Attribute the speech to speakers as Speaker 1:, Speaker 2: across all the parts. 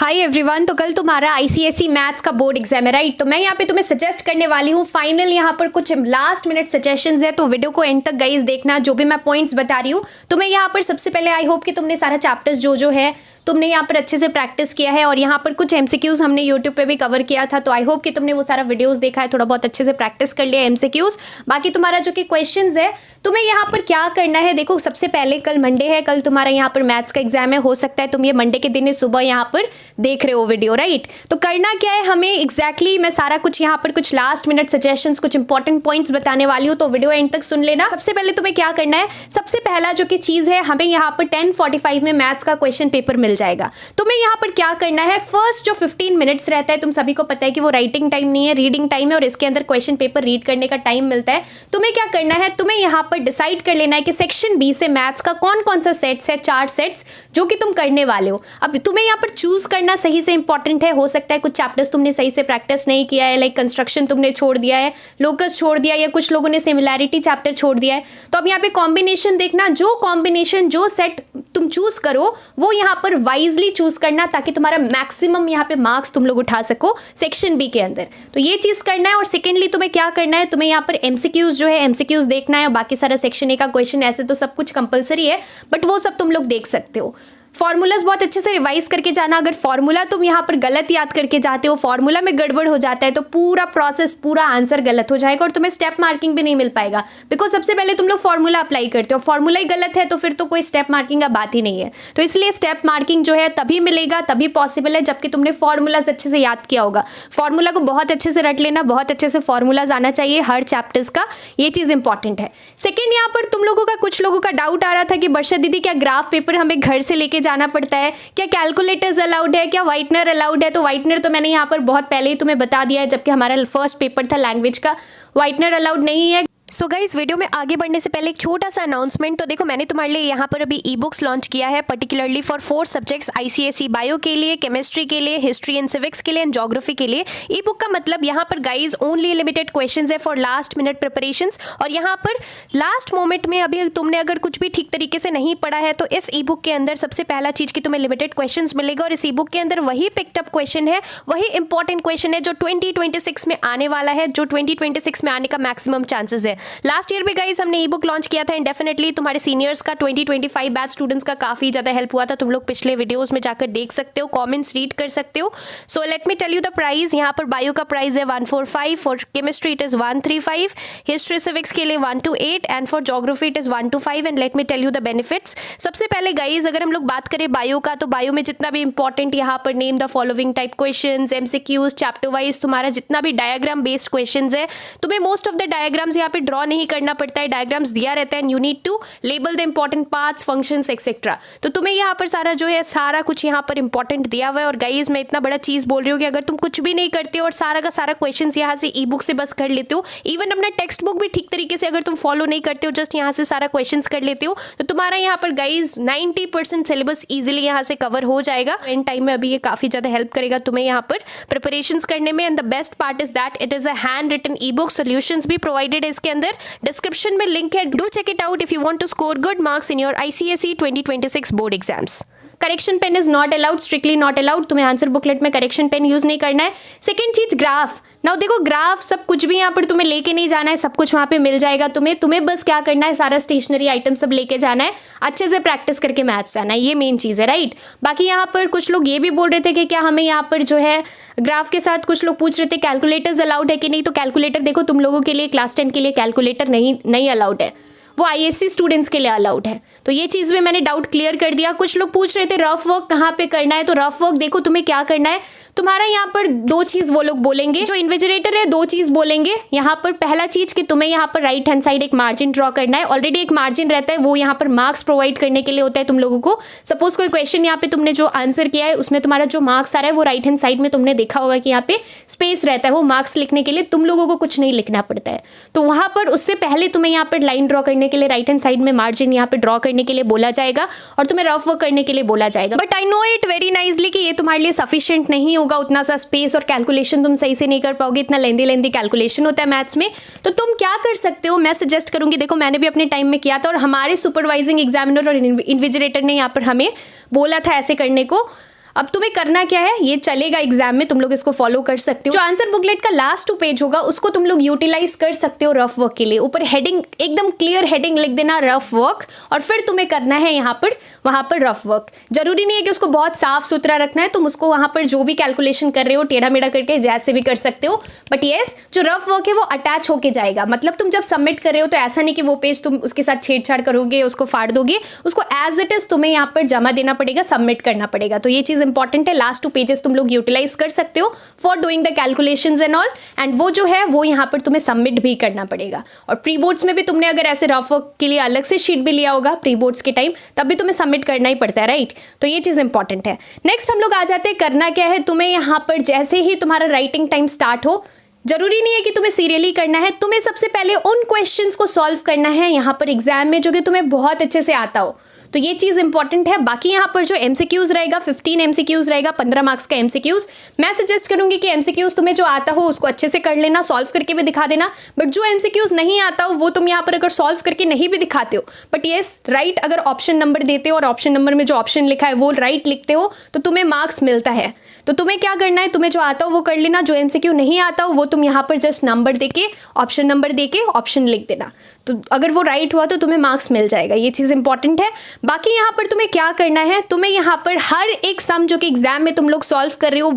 Speaker 1: Hi everyone. तो कल तुम्हारा आईसीएसई मैथ्स का बोर्ड एग्जाम है, राइट। तो मैं यहाँ पे तुम्हें सजेस्ट करने वाली हूँ फाइनल यहाँ पर कुछ लास्ट मिनट सजेशंस है, तो वीडियो को एंड तक गाइस देखना। जो भी मैं पॉइंट्स बता रही हूँ तुम्हें यहाँ पर सबसे पहले आई होप कि तुमने सारा चैप्टर्स जो है तुमने यहाँ पर अच्छे से प्रैक्टिस किया है, और यहाँ पर कुछ एमसीक्यूज हमने यूट्यूब पे भी कवर किया था, तो आई होप कि तुमने वो सारा वीडियोस देखा है, थोड़ा बहुत अच्छे से प्रैक्टिस कर लिया एमसीक्यूज। बाकी तुम्हारा जो कि क्वेश्चंस है तुम्हें यहाँ पर क्या करना है, देखो सबसे पहले कल मंडे है, कल तुम्हारा यहाँ पर मैथ्स का एग्जाम है। हो सकता है तुम ये मंडे के दिन सुबह यहाँ पर देख रहे हो वीडियो, राइट। तो करना क्या है हमें एग्जैक्टली मैं सारा कुछ यहाँ पर कुछ लास्ट मिनट सजेशंस, कुछ इंपॉर्टेंट पॉइंट्स बताने वाली हूँ, तो वीडियो एंड तक सुन लेना। सबसे पहले तुम्हें क्या करना है, सबसे पहला जो कि चीज है, हमें यहाँ पर 10:45 में मैथ्स का क्वेश्चन पेपर मिल जाएगा। तुम्हें यहाँ पर क्या करना है, फर्स्ट जो 15 मिनट्स रहता है, तुम सभी को पता है कि वो राइटिंग टाइम नहीं है, रीडिंग टाइम है, और इसके अंदर क्वेश्चन पेपर रीड करने का टाइम मिलता है। तुम्हें क्या करना है, तुम्हें यहाँ पर डिसाइड कर लेना है कि सेक्शन बी से मैथ्स का कौन कौन सा सेट्स है, 4 सेट्स जो कि तुम करने वाले हो। अब तुम्हें यहाँ पर चूज करना सही से इंपॉर्टेंट है। हो सकता है कुछ चैप्टर्स तुमने सही से प्रैक्टिस नहीं किया है, लाइक कंस्ट्रक्शन तुमने छोड़ दिया है, लोकस छोड़ दिया, या कुछ लोगों ने सिमिलैरिटी चैप्टर छोड़ दिया है। तो अब यहाँ पे कॉम्बिनेशन देखना, जो कॉम्बिनेशन जो सेट तुम चूज करो वो यहाँ पर वाइजली चूज करना, ताकि तुम्हारा मैक्सिमम यहाँ पे मार्क्स तुम लोग उठा सको सेक्शन बी के अंदर। तो ये चीज करना है। और सेकेंडली तुम्हें क्या करना है, तुम्हें यहाँ पर एमसीक्यूज जो है एमसीक्यूज देखना है, और बाकी सारा सेक्शन ए का क्वेश्चन ऐसे तो सब कुछ कंपलसरी है, बट वो सब तुम लोग देख सकते हो। फॉर्मूलाज बहुत अच्छे से रिवाइज करके जाना। अगर फॉर्मूला तुम यहाँ पर गलत याद करके जाते हो, फॉर्मूला में गड़बड़ हो जाता है, तो पूरा प्रोसेस पूरा आंसर गलत हो जाएगा, और तुम्हें स्टेप मार्किंग भी नहीं मिल पाएगा। बिकॉज सबसे पहले तुम लोग फॉर्मूला अप्लाई करते हो, फॉर्मूला ही गलत है तो फिर तो कोई स्टेप मार्किंग का बात ही नहीं है। तो इसलिए स्टेप मार्किंग जो है तभी मिलेगा, तभी पॉसिबल है जबकि तुमने फॉर्मूलाज अच्छे से याद किया होगा। फॉर्मूला को बहुत अच्छे से रट लेना, बहुत अच्छे से फॉर्मूलाज आना चाहिए हर चैप्टर्स का, ये चीज इंपॉर्टेंट है। सेकेंड, यहाँ पर तुम लोगों का कुछ लोगों का डाउट आ रहा था कि वर्षा दीदी क्या ग्राफ पेपर हमें घर से लेके जाना पड़ता है, क्या कैलकुलेटर्स अलाउड है, क्या व्हाइटनर अलाउड है। तो व्हाइटनर तो मैंने यहाँ पर बहुत पहले ही तुम्हें बता दिया है, जबकि हमारा फर्स्ट पेपर था लैंग्वेज का, व्हाइटनर अलाउड नहीं है। सो गाइस, वीडियो में आगे बढ़ने से पहले एक छोटा सा अनाउंसमेंट। तो देखो मैंने तुम्हारे लिए यहाँ पर अभी ई बुक्स लॉन्च किया है, particularly for 4 subjects, ICSE bio के लिए, केमिस्ट्री के लिए, हिस्ट्री एंड सिविक्स के लिए, एंड ज्योग्राफी के लिए। ई बुक का मतलब यहाँ पर गाइज ओनली लिमिटेड क्वेश्चंस है फॉर लास्ट मिनट प्रिपरेशंस, और यहाँ पर लास्ट मोमेंट में अभी तुमने अगर कुछ भी ठीक तरीके से नहीं पढ़ा है तो इस ई बुक के अंदर सबसे पहला चीज की तुम्हें लिमिटेड क्वेश्चन मिलेगा, और इस ई बुक के अंदर वही पिक्ड अप क्वेश्चन है, वही इंपॉर्टेंट क्वेश्चन है जो 2026 में आने वाला है, जो 2026 में आने का मैक्सिमम चांसेस है। लास्ट ईयर गाइस हमने ई बुक लॉन्च किया था, एंड डेफिनेटली तुम्हारे सीनियर्स का 2025 बैच स्टूडेंट्स का काफी ज्यादा हेल्प हुआ था। तुम लोग पिछले वीडियोस में जाकर देख सकते हो, कमेंट्स रीड कर सकते हो। So let me tell you the price. यहाँ पर बायो का प्राइस है 145, for chemistry it is 135, history civics के लिए 128, and for geography it is 125। And let me tell you the benefits. सबसे पहले गाइज अगर हम लोग बात करें बायो का, तो बायो में जितना भी इंपॉर्टेंट यहाँ पर name the following type question, MCQs, chapter wise तुम्हारा जितना भी डायग्राम बेस्ड क्वेश्चन है, तुम्हें मोस्ट ऑफ द डायग्राम्स यहाँ पे ड्रॉ नहीं करना पड़ता है, डायग्राम्स दिया रहता है, and you need to label the important parts, functions etcetera. तो तुम्हें यहाँ पर सारा जो है सारा कुछ यहाँ पर इंपॉर्टेंट दिया हुआ है। और गाइज मैं इतना बड़ा चीज बोल रही हूँ कि अगर तुम कुछ भी नहीं करते हो और सारा का सारा क्वेश्चंस यहाँ से ई बुक से बस कर लेते हो, इवन अपना टेक्स्ट बुक भी ठीक तरीके से अगर तुम फॉलो नहीं करते हो, जस्ट यहाँ से सारा क्वेश्चंस कर लेते हो, तो तुम्हारा यहाँ पर गाइज 90% सिलेबस इजिली यहाँ से कवर हो जाएगा। एंड टाइम में अभी ये काफी ज्यादा हेल्प करेगा तुम्हें यहाँ पर प्रिपरेशंस करने में। And the best part is that it is a handwritten e book, solutions भी प्रोवाइडेड है इसके अंदर, डिस्क्रिप्शन में लिंक है, do check it out if you want to score good marks in your ICSE 2026 board exams. Correction pen is not allowed, strictly not allowed, तुम्हें answer booklet में correction pen use नहीं करना है। Second चीज graph. Now देखो graph सब कुछ भी यहाँ पर तुम्हें लेके नहीं जाना है, सब कुछ वहाँ पे मिल जाएगा तुम्हें बस क्या करना है, सारा स्टेशनरी आइटम सब लेके जाना है, अच्छे से प्रैक्टिस करके मैथ्स जाना है, ये मेन चीज है, राइट। बाकी यहाँ पर कुछ लोग ये भी बोल रहे थे कि क्या हमें यहाँ पर जो है ग्राफ के साथ कुछ लोग पूछ रहे थे कैलकुलेटर्स अलाउड है कि नहीं। तो कैलकुलेटर देखो तुम लोगों के लिए क्लास 10 के लिए कैलकुलेटर नहीं अलाउड है, वो आईएससी स्टूडेंट्स के लिए अलाउड है। तो ये चीज़ में मैंने डाउट क्लियर कर दिया। कुछ लोग पूछ रहे थे रफ वर्क कहाँ पे करना है, तो रफ वर्क देखो तुम्हें क्या करना है, तुम्हारा यहाँ पर 2 चीज़ वो लोग बोलेंगे, जो इन्विजिलेटर है 2 चीज़ बोलेंगे यहाँ पर। पहला चीज़ कि तुम्हें यहाँ पर राइट हैंड साइड एक मार्जिन ड्रॉ करना है, ऑलरेडी एक मार्जिन रहता है, वो यहाँ पर मार्क्स प्रोवाइड करने के लिए होता है तुम लोगों को। सपोज कोई क्वेश्चन यहाँ पे तुमने जो आंसर किया है उसमें तुम्हारा जो मार्क्स आ रहा है वो राइट हैंड साइड में तुमने देखा होगा कि यहाँ पे स्पेस रहता है, वो मार्क्स लिखने के लिए तुम लोगों को कुछ नहीं लिखना पड़ता है। तो वहाँ पर उससे पहले तुम्हें यहाँ पर लाइन ड्रॉ करने के लिए राइट हैंड साइड में मार्जिन यहाँ पे ड्रॉ करने के लिए बोला जाएगा, और तुम्हें रफ वर्क करने के लिए बोला जाएगा। But I know it very nicely कि ये तुम्हारे लिए सफिशिएंट नहीं होगा, उतना सा स्पेस और कैलकुलेशन तुम सही से नहीं कर पाओगे, इतना लेंदी कैलकुलेशन होता है मैथ्स में। तो तुम क्या कर सकते हो, मैं सजेस्ट करूंगी, देखो मैंने भी अपने टाइम में किया था, और हमारे सुपरवाइजिंग एग्जामिनर और इन्विजिलेटर ने यहाँ पर हमें बोला था ऐसे करने को। अब तुम्हें करना क्या है, ये चलेगा एग्जाम में, तुम लोग इसको फॉलो कर सकते हो। जो आंसर बुकलेट का लास्ट 2 पेज होगा उसको तुम लोग यूटिलाइज कर सकते हो रफ वर्क के लिए। ऊपर हेडिंग, एकदम क्लियर हेडिंग लिख देना रफ वर्क, और फिर तुम्हें करना है यहाँ पर वहाँ पर रफ वर्क। जरूरी नहीं है कि उसको बहुत साफ सुथरा रखना है, तुम उसको वहाँ पर जो भी कैलकुलेशन कर रहे हो टेढ़ा मेढ़ा करके जैसे भी कर सकते हो, बट येस जो रफ वर्क है वो अटैच होके जाएगा। मतलब तुम जब सबमिट कर रहे हो तो ऐसा नहीं कि वो पेज तुम उसके साथ छेड़छाड़ करोगे, उसको फाड़ दोगे, उसको एज इट इज तुम्हें यहाँ पर जमा देना पड़ेगा, सबमिट करना पड़ेगा। तो ये चीज इंपॉर्टेंट है। लास्ट 2 पेजेस तुम लोग यूटिलाइज कर सकते हो for doing the calculations and all, and वो जो है वो यहाँ पर तुम्हें सबमिट भी करना पड़ेगा। और प्री बोर्ड्स में भी तुमने अगर ऐसे रफ वर्क के लिए अलग से शीट भी लिया होगा प्री बोर्ड्स के टाइम, तब भी तुम्हें सबमिट करना ही पड़ता है, राइट। तो ये चीज इंपॉर्टेंट है। नेक्स्ट हम लोग आ जाते हैं, करना क्या है तुम्हें यहाँ पर जैसे ही तुम्हारा राइटिंग टाइम स्टार्ट हो, जरूरी नहीं है कि तुम्हें सीरियली करना है, तुम्हें सबसे पहले उन क्वेश्चंस को सॉल्व करना है यहाँ पर एग्जाम में जो कि तुम्हें बहुत अच्छे से आता हो। तो ये चीज़ इंपॉर्टेंट है। बाकी यहाँ पर जो MCQs रहेगा 15 MCQs रहेगा, 15 मार्क्स का MCQs, मैं सजेस्ट करूंगी कि MCQs तुम्हें जो आता हो उसको अच्छे से कर लेना, सॉल्व करके भी दिखा देना। बट जो MCQs नहीं आता हो वो तुम यहाँ पर अगर सॉल्व करके नहीं भी दिखाते हो, बट येस राइट अगर ऑप्शन नंबर देते हो और ऑप्शन नंबर में जो ऑप्शन लिखा है वो राइट लिखते हो तो तुम्हें मार्क्स मिलता है। तो तुम्हें क्या करना है, तुम्हें जो आता हो वो कर लेना, जो MCQ नहीं आता हो वो तुम यहाँ पर जस्ट नंबर देके, ऑप्शन नंबर देके ऑप्शन लिख देना। तो अगर वो राइट हुआ तो तुम्हें मार्क्स मिल जाएगा। ये चीज़ इंपॉर्टेंट है। बाकी यहाँ पर तुम्हें क्या करना है, तुम्हें यहाँ पर हर एक सम जो कि एग्जाम में तुम लोग सॉल्व कर रहे हो,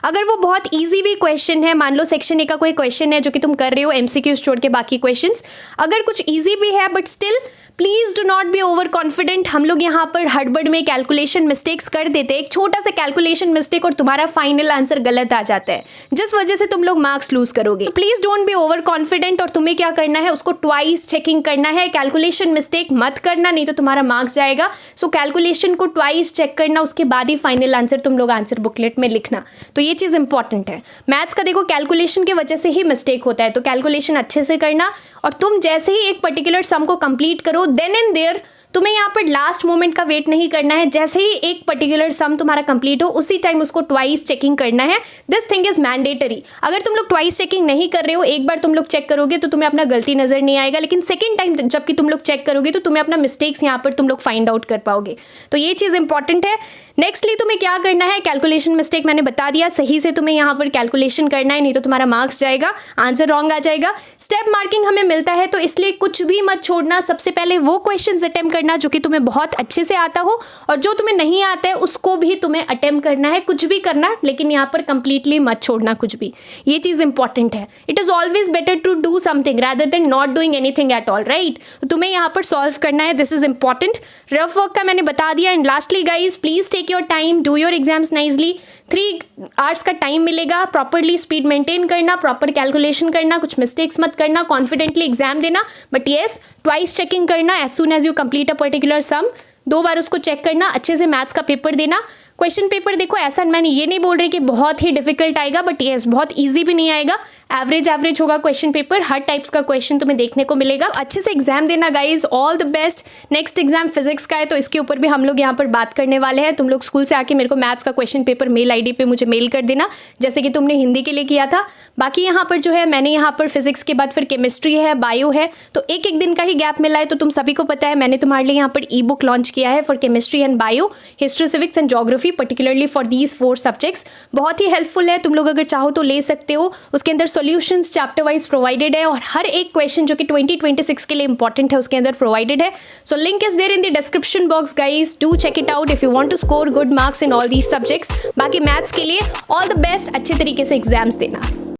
Speaker 1: अगर वो बहुत ईजी भी क्वेश्चन है, मान लो सेक्शन ए का कोई क्वेश्चन है जो कि तुम कर रहे हो MCQs छोड़ के बाकी क्वेश्चंस, अगर कुछ ईजी भी है but still please do not be over confident. हम लोग यहाँ पर हड़बड़ में कैलकुलेशन मिस्टेक्स कर देते हैं, एक छोटा सा कैलकुलेशन मिस्टेक और तुम्हारा फाइनल आंसर गलत आ जाता है, जिस वजह से तुम लोग मार्क्स लूज करोगे। Please don't be over confident, और तुम्हें क्या करना है उसको ट्वाइस चेकिंग करना है, कैलकुलेशन मिस्टेक मत करना नहीं तो तुम्हारा मार्क्स जाएगा। सो कैलकुलेशन को ट्वाइस चेक करना, उसके बाद ही फाइनल आंसर तुम लोग आंसर बुकलेट में लिखना। तो ये चीज़ इंपॉर्टेंट है। मैथ्स का देखो कैलकुलेशन की वजह से ही मिस्टेक होता है, तो कैलकुलेशन अच्छे से करना, और तुम जैसे ही एक पर्टिकुलर सम को कंप्लीट करो देन एंड देयर तुम्हें यहाँ पर लास्ट मोमेंट का वेट नहीं करना है। जैसे ही एक पर्टिकुलर सम तुम्हारा कंप्लीट हो उसी टाइम उसको ट्वाइस चेकिंग करना है। This thing is mandatory. अगर तुम लोग ट्वाइस चेकिंग नहीं कर रहे हो, एक बार तुम लोग चेक करोगे तो तुम्हें अपना गलती नजर नहीं आएगा, लेकिन सेकंड टाइम जबकि तुम लोग चेक करोगे तो तुम्हें अपना मिस्टेक्स यहाँ पर तुम लोग फाइंड आउट कर पाओगे। तो ये चीज़ इंपॉर्टेंट है। नेक्स्टली तुम्हें क्या करना है, कैलकुलेशन मिस्टेक मैंने बता दिया, सही से तुम्हें यहाँ पर कैलकुलेशन करना है, नहीं तो तुम्हारा मार्क्स जाएगा, आंसर रॉन्ग आ जाएगा। स्टेप मार्किंग हमें मिलता है तो इसलिए कुछ भी मत छोड़ना। सबसे पहले वो क्वेश्चंस अटेम्प्ट करना जो कि तुम्हें बहुत अच्छे से आता हो, और जो तुम्हें नहीं आता है उसको भी तुम्हें अटेम्प्ट करना है, कुछ भी करना, लेकिन यहाँ पर कंप्लीटली मत छोड़ना कुछ भी। ये चीज़ इंपॉर्टेंट है। It is always better to do something rather than not doing anything at all, right. तो तुम्हें यहाँ पर सॉल्व करना है, this is important. Rough work का मैंने बता दिया। And lastly guys please take your time, do your exams nicely. 3 hours का टाइम मिलेगा, प्रॉपरली स्पीड मेंटेन करना, प्रॉपर कैलकुलेशन करना, कुछ मिस्टेक्स मत करना, कॉन्फिडेंटली एग्जाम देना, बट येस ट्वाइस चेकिंग करना as soon as you complete a particular sum. 2 बार उसको चेक करना, अच्छे से मैथ्स का पेपर देना। क्वेश्चन पेपर देखो, ऐसा मैंने ये नहीं बोल रही कि बहुत ही डिफिकल्ट आएगा, बट येस बहुत ईजी भी नहीं आएगा, एवरेज होगा क्वेश्चन पेपर। हर टाइप्स का क्वेश्चन तुम्हें देखने को मिलेगा। अच्छे से एग्जाम देना guys, all the best. Next exam physics का है तो इसके ऊपर भी हम लोग यहाँ पर बात करने वाले हैं। तुम लोग स्कूल से आके मेरे को मैथ्स का क्वेश्चन पेपर मेल ID पे मुझे मेल कर देना, जैसे कि तुमने हिंदी के लिए किया था। बाकी यहाँ पर जो है मैंने यहाँ पर फिजिक्स के बाद फिर केमिस्ट्री है, बायो है, तो एक दिन का ही गैप मिला है। तो तुम सभी को पता है मैंने तुम्हारे लिए यहाँ पर E-बुक लॉन्च किया है for chemistry and bio, history, civics and geography, particularly for these 4 subjects. बहुत ही हेल्पफुल है, तुम लोग अगर चाहो तो ले सकते हो। उसके अंदर सॉल्यूशंस चैप्टर वाइज प्रोवाइडेड है, और हर एक क्वेश्चन जो कि 2026 के लिए इंपॉर्टेंट है उसके अंदर प्रोवाइडेड है। So link is there in the description box guys, do check it out if you want to score good marks in all these subjects. बाकी मैथ्स के लिए ऑल द बेस्ट, अच्छे तरीके से एग्जाम्स देना।